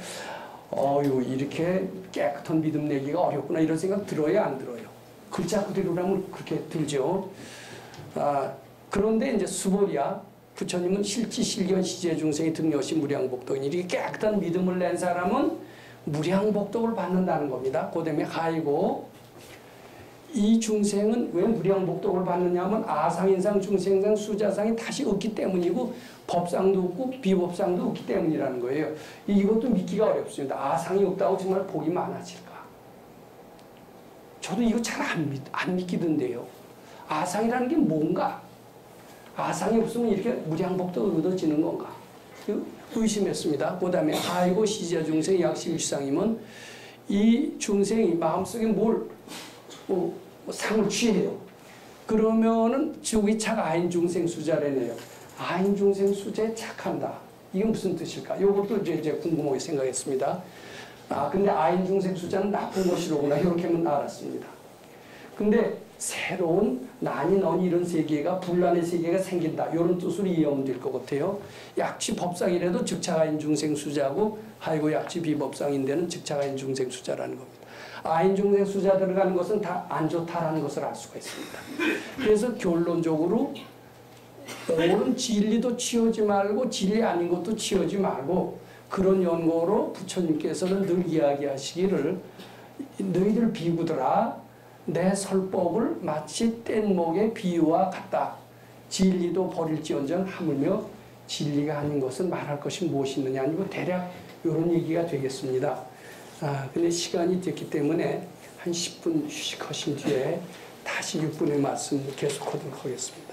Speaker 1: 이렇게 깨끗한 믿음 내기가 어렵구나 이런 생각 들어요, 안 들어요? 글자 그대로라면 그렇게 들죠. 그런데 이제 수보리야 부처님은 실지 실견 시제 중생이 등여시 무량복덕이니 이렇게 깨끗한 믿음을 낸 사람은 무량복덕을 받는다는 겁니다. 그다음에 하이고 이 중생은 왜 무량복덕을 받느냐 하면 아상인상, 중생상, 수자상이 다시 없기 때문이고 법상도 없고 비법상도 없기 때문이라는 거예요. 이것도 믿기가 어렵습니다. 아상이 없다고 정말 복이 많아질까? 저도 이거 잘 안 믿기던데요. 아상이라는 게 뭔가? 아상이 없으면 이렇게 무량복덕을 얻어지는 건가? 의심했습니다. 그 다음에 아이고 시자 중생 약시유상이면 이 중생이 마음속에 상을 취해요. 그러면은 주기착 아인 중생 수자래네요. 아인 중생 수자에 착한다. 이게 무슨 뜻일까? 이것도 이제 궁금하게 생각했습니다. 근데 아인 중생 수자는 나쁜 것이로구나. 이렇게만 알았습니다. 근데 새로운 난이 너니 이런 세계가 분란의 세계가 생긴다. 이런 뜻으로 이해하면 될 것 같아요. 약치 법상이라도 즉착아인 중생 수자고 하이고 약치 비법상인데는 즉착아인 중생 수자라는 겁니다. 아인 중생 수자 들어가는 것은 다 안 좋다라는 것을 알 수가 있습니다. 그래서 결론적으로 옳은 진리도 취하지 말고 진리 아닌 것도 취하지 말고 그런 연고로 부처님께서는 늘 이야기하시기를 너희들 비구들아 내 설법을 마치 뗏목의 비유와 같다. 진리도 버릴지언정 하물며 진리가 아닌 것은 말할 것이 무엇이 있느냐 아니고 대략 이런 얘기가 되겠습니다. 근데 시간이 됐기 때문에 한 10분 휴식하신 뒤에 다시 6분의 말씀 계속하도록 하겠습니다.